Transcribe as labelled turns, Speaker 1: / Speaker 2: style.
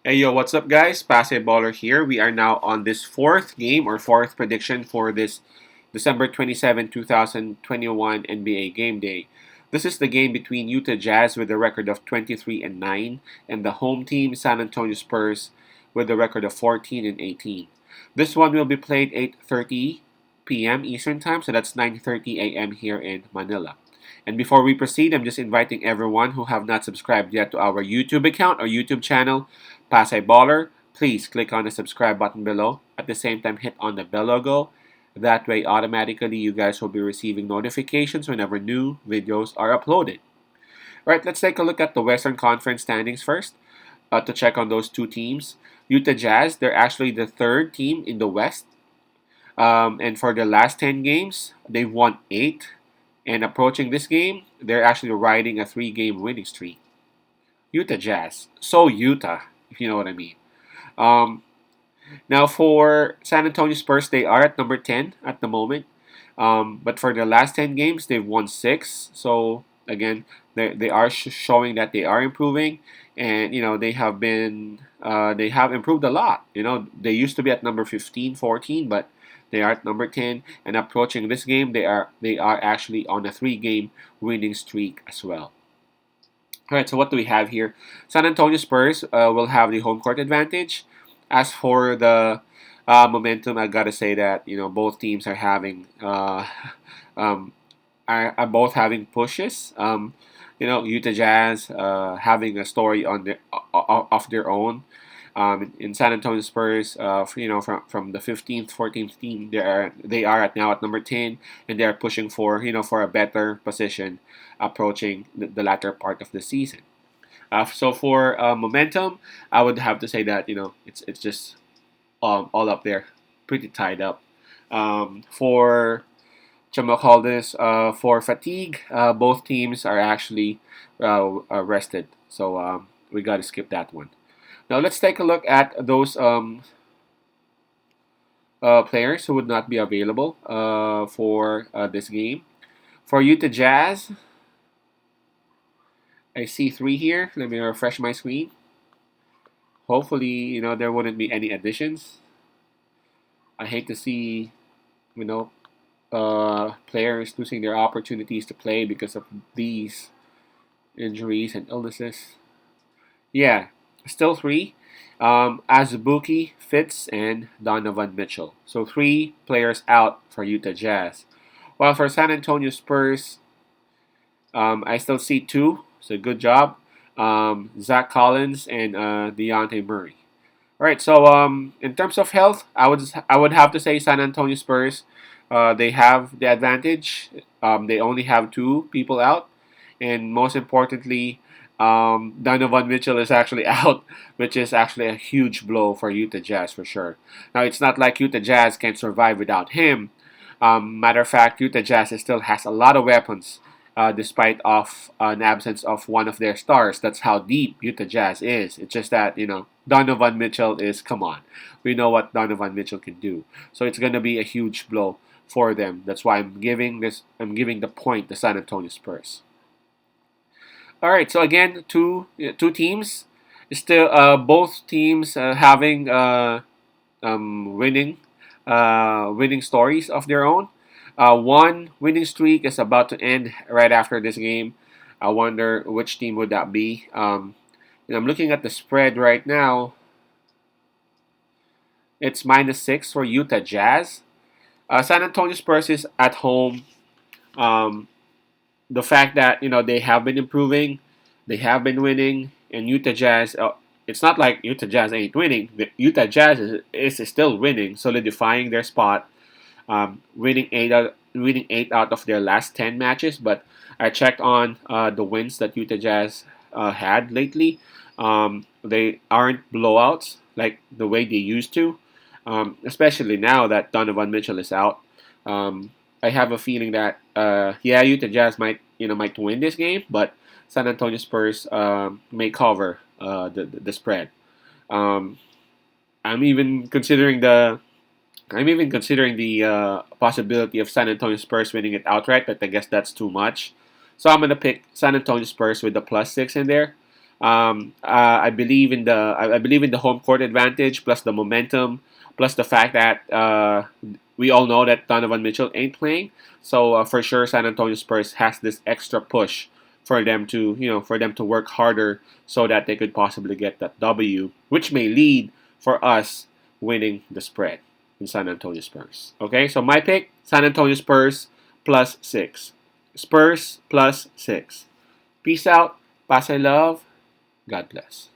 Speaker 1: Hey yo, what's up guys? Baller here. We are now on this fourth game or fourth prediction for this December 27, 2021 NBA game day. This is the game between Utah Jazz with a record of 23 and 9 and the home team San Antonio Spurs with a record of 14 and 18. This one will be played 8:30 p.m. Eastern Time, so that's 9:30 a.m. here in Manila. And before we proceed, I'm just inviting everyone who have not subscribed yet to our YouTube account or YouTube channel, Baller. Please click on the subscribe button below. At the same time, hit on the bell logo. That way, automatically, you guys will be receiving notifications whenever new videos are uploaded. All right, let's take a look at the Western Conference standings first to check on those two teams. Utah Jazz, they're actually the third team in the West. And for the last 10 games, they've won 8. And approaching this game, they're actually riding a 3-game winning streak. Utah Jazz. So Utah, if you know what I mean. Um, Now for San Antonio Spurs, they are at number 10 at the moment. But for the last 10 games, they've won 6. So again, they are showing that they are improving. And, they have improved a lot. They used to be at number 15, 14, but they are at number 10. And approaching this game, they are actually on a 3-game winning streak as well. All right, so what do we have here? San Antonio Spurs will have the home court advantage. As for the momentum, I gotta say that both teams are having um, are both having pushes. Utah Jazz having a story of their own. In San Antonio Spurs, from the 15th, 14th team, they are now at number 10, and they are pushing for a better position, approaching the latter part of the season. So for momentum, I would have to say that it's just all up there, pretty tied up. For call this for fatigue, both teams are actually rested, so we got to skip that one. Now let's take a look at those players who would not be available for this game. For Utah Jazz, I see 3 here. Let me refresh my screen. Hopefully, there wouldn't be any additions. I hate to see, you know, players losing their opportunities to play because of these injuries and illnesses. Yeah, still 3. Azubuike, Fitz, and Donovan Mitchell. So 3 players out for Utah Jazz. While for San Antonio Spurs, I still see 2. So good job. Zach Collins and Deontay Murray. All right. So in terms of health, I would have to say San Antonio Spurs. They have the advantage. They only have 2 people out, and most importantly, Donovan Mitchell is actually out, which is actually a huge blow for Utah Jazz for sure. Now it's not like Utah Jazz can survive without him. Matter of fact, Utah Jazz still has a lot of weapons, despite of an absence of one of their stars. That's how deep Utah Jazz is. It's just that Donovan Mitchell is, come on, we know what Donovan Mitchell can do. So it's gonna be a huge blow for them. That's why I'm giving the point to San Antonio Spurs. All right, so again, two teams, still both teams having winning stories of their own. One winning streak is about to end right after this game. I wonder which team would that be. I'm looking at the spread right now. It's -6 for Utah Jazz. San Antonio Spurs is at home. Um, the fact that they have been improving, they have been winning, and Utah Jazz. It's not like Utah Jazz ain't winning. The Utah Jazz is still winning, solidifying their spot, winning 8 out of their last 10 matches. But I checked on the wins that Utah Jazz had lately. They aren't blowouts like the way they used to, especially now that Donovan Mitchell is out. I have a feeling that Utah Jazz might win this game, but San Antonio Spurs may cover the spread. Um, I'm even considering the possibility of San Antonio Spurs winning it outright, but I guess that's too much. So I'm gonna pick San Antonio Spurs with the +6 in there. I believe in I believe in the home court advantage plus the momentum plus the fact that we all know that Donovan Mitchell ain't playing. So for sure, San Antonio Spurs has this extra push for them to for them to work harder so that they could possibly get that W, which may lead for us winning the spread in San Antonio Spurs. Okay, so my pick: San Antonio Spurs +6. Spurs +6. Peace out. Pass I love. God bless.